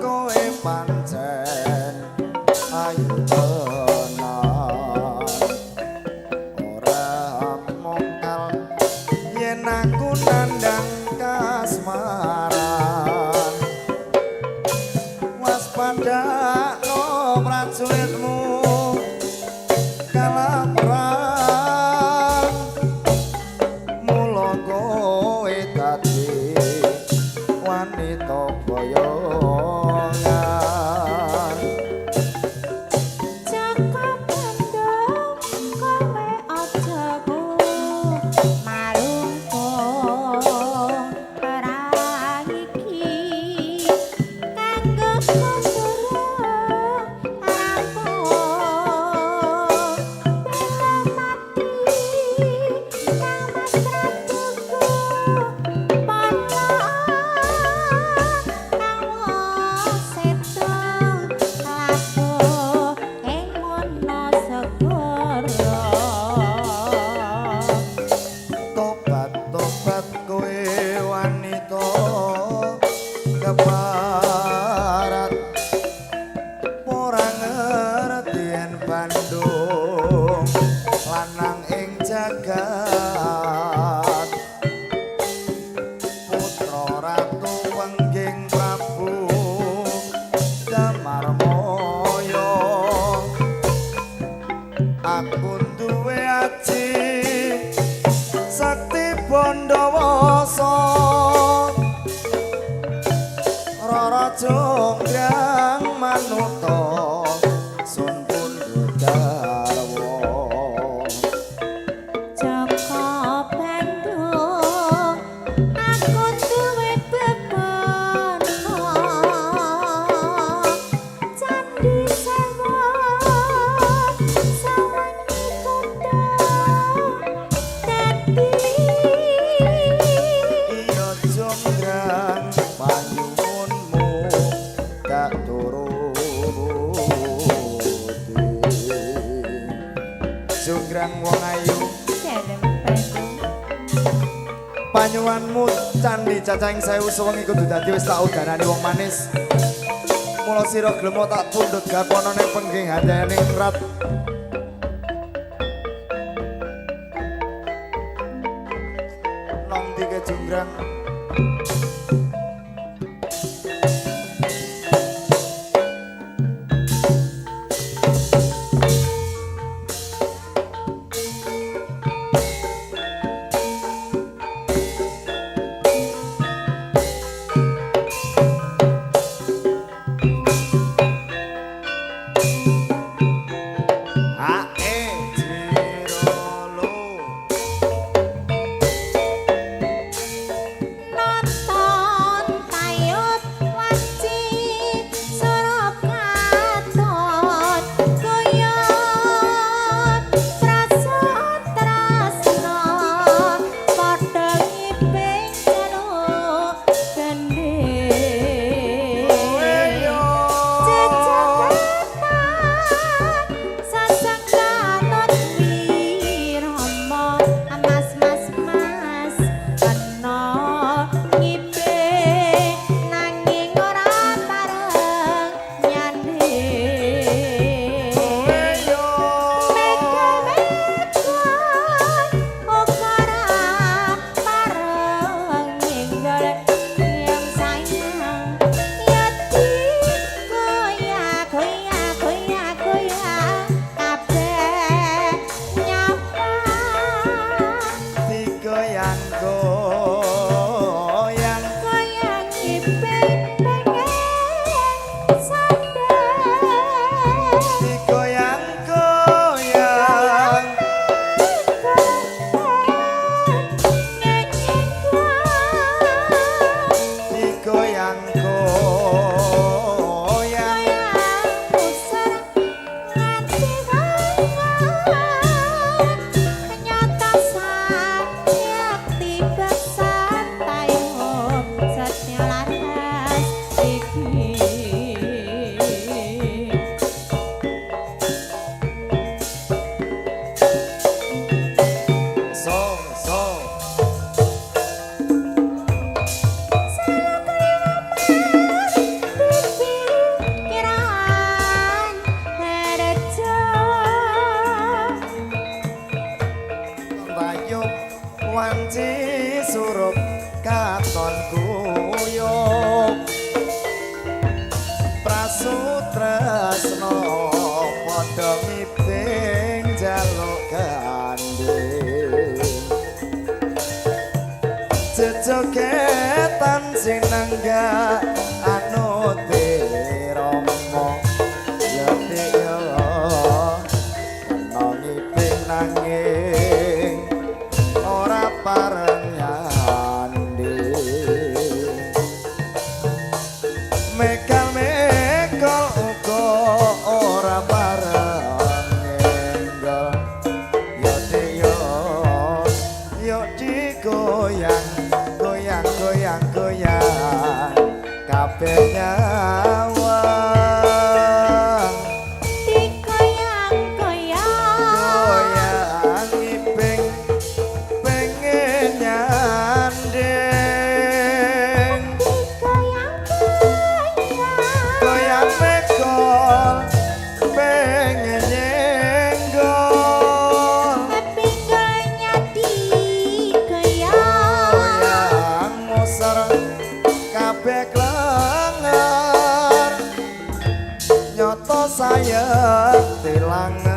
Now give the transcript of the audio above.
kowe pancen ayu tenan ora mongkal yen aku nandang kasmaran waspada no prajuritmu kala perang mula kowe dadi wanita boyongan Jaka Bandung kowe aja ku marungkung perang iki kanggo kondoro rampung bela mati kang mas ratuku pono kang seto labuh ing mono segara tobat-tobat kowe wanita kebarat ora ngerti yen Bandung lanang ing jagat putra ratu wengging Prabu Damarmaya aku duwe aji sakti Bandawasa Rara Jonggrang manuta sun Pundadarwa Jaka Bandung aku duwe bebono Candhi Sewu sawengi kutha dadi iya Jonggrang panyuwunmu tak turuti Jonggrang wong ayu Dereng Bandung panyuwanmu candhi cacahing 1000 sewengi kudu dadi wis tak udanani wong manis mula sira gelem tak pundhut gakono ning pengging handaning rat nang dike Jonggrang ae jirolo nonton tayut wanci surup katon goyot prasut tresno padha ngiping jaluk gendhe Sasangkanut wirama mas mas mas ana ngiping nanging ora pareng nyandhe ukara pareng ninggal yang sayang yati goyah goyah goyah goyah kabeh nyapa digoyang goyang goyang ngiping pengen sandeng digoyang goyang digoyang goyang so Pipi saya tilang